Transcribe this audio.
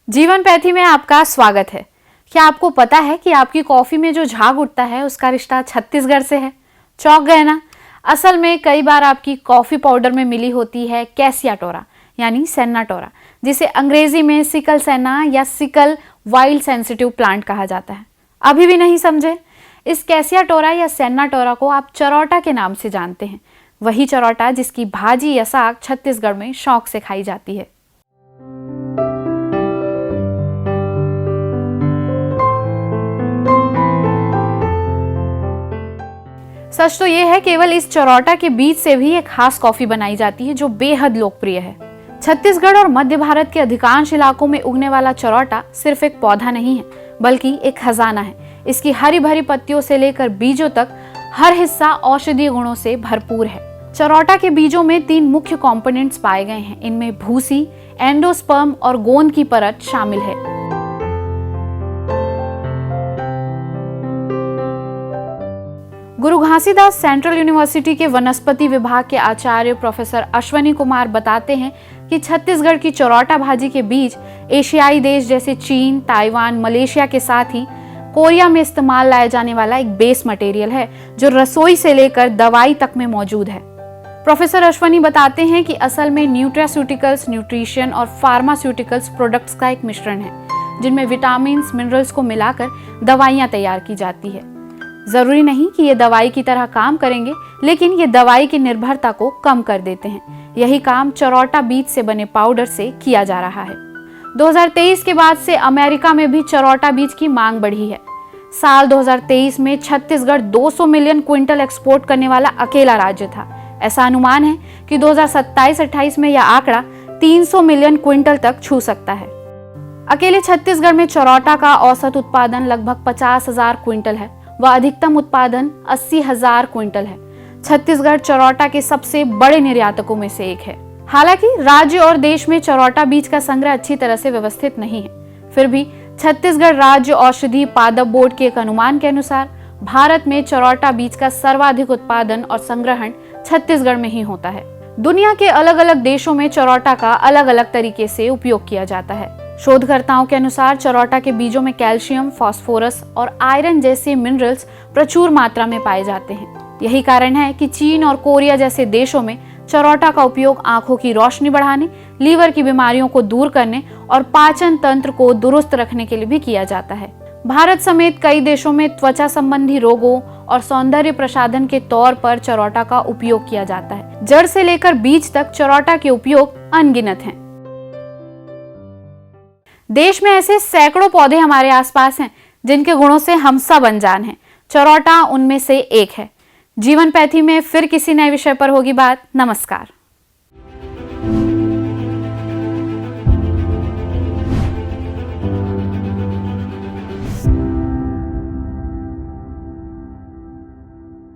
जीवन पैथी में आपका स्वागत है। क्या आपको पता है कि आपकी कॉफी में जो झाग उठता है उसका रिश्ता छत्तीसगढ़ से है? चौंक गए ना? असल में कई बार आपकी कॉफी पाउडर में मिली होती है कैसिया टोरा यानी सेन्ना टोरा, जिसे अंग्रेजी में सिकल सेना या सिकल वाइल्ड सेंसिटिव प्लांट कहा जाता है। अभी भी नहीं समझे? इस कैसिया टोरा या सेन्ना टोरा को आप चरौटा के नाम से जानते हैं, वही चरौटा जिसकी भाजी या साग छत्तीसगढ़ में शौक से खाई जाती है। सच तो यह है केवल इस चरौटा के बीज से भी एक खास कॉफी बनाई जाती है जो बेहद लोकप्रिय है। छत्तीसगढ़ और मध्य भारत के अधिकांश इलाकों में उगने वाला चरौटा सिर्फ एक पौधा नहीं है, बल्कि एक खजाना है। इसकी हरी भरी पत्तियों से लेकर बीजों तक हर हिस्सा औषधीय गुणों से भरपूर है। चरौटा के बीजों में 3 मुख्य कंपोनेंट्स पाए गए हैं। इनमें भूसी, एंडोस्पर्म और गोंद की परत शामिल है। गुरु घासीदास सेंट्रल यूनिवर्सिटी के वनस्पति विभाग के आचार्य प्रोफेसर अश्वनी कुमार बताते हैं कि छत्तीसगढ़ की चरौटा भाजी के बीज एशियाई देश जैसे चीन, ताइवान, मलेशिया के साथ ही कोरिया में इस्तेमाल लाया जाने वाला एक बेस मटेरियल है जो रसोई से लेकर दवाई तक में मौजूद है। प्रोफेसर अश्वनी बताते हैं कि असल में न्यूट्रास्यूटिकल्स, न्यूट्रिशन और फार्मास्यूटिकल्स प्रोडक्ट्स का एक मिश्रण है जिनमें विटामिन, मिनरल्स को मिलाकर दवाइयां तैयार की जाती है। जरूरी नहीं कि ये दवाई की तरह काम करेंगे, लेकिन ये दवाई की निर्भरता को कम कर देते हैं। यही काम चरौटा बीज से बने पाउडर से किया जा रहा है। 2023 के बाद से अमेरिका में भी चरौटा बीज की मांग बढ़ी है। साल 2023 में छत्तीसगढ़ 200 मिलियन क्विंटल एक्सपोर्ट करने वाला अकेला राज्य था। ऐसा अनुमान है कि 2027-28 में यह आंकड़ा 300 मिलियन क्विंटल तक छू सकता है। अकेले छत्तीसगढ़ में चरौटा का औसत उत्पादन लगभग 50,000 क्विंटल है व अधिकतम उत्पादन 80,000 क्विंटल है। छत्तीसगढ़ चरौटा के सबसे बड़े निर्यातकों में से एक है। हालांकि राज्य और देश में चरौटा बीज का संग्रह अच्छी तरह से व्यवस्थित नहीं है, फिर भी छत्तीसगढ़ राज्य औषधि पादप बोर्ड के एक अनुमान के अनुसार भारत में चरौटा बीज का सर्वाधिक उत्पादन और संग्रहण छत्तीसगढ़ में ही होता है। दुनिया के अलग अलग देशों में चरौटा का अलग अलग तरीके से उपयोग किया जाता है। शोधकर्ताओं के अनुसार चरौटा के बीजों में कैल्शियम, फास्फोरस और आयरन जैसे मिनरल्स प्रचुर मात्रा में पाए जाते हैं। यही कारण है कि चीन और कोरिया जैसे देशों में चरौटा का उपयोग आंखों की रोशनी बढ़ाने, लीवर की बीमारियों को दूर करने और पाचन तंत्र को दुरुस्त रखने के लिए भी किया जाता है। भारत समेत कई देशों में त्वचा संबंधी रोगों और सौंदर्य प्रसाधन के तौर पर चरौटा का उपयोग किया जाता है। जड़ से लेकर बीज तक चरौटा के उपयोग अनगिनत हैं। देश में ऐसे सैकड़ों पौधे हमारे आसपास हैं जिनके गुणों से हम सब अनजान हैं। चरौटा उनमें से एक है। जीवन पैथी में फिर किसी नए विषय पर होगी बात। नमस्कार।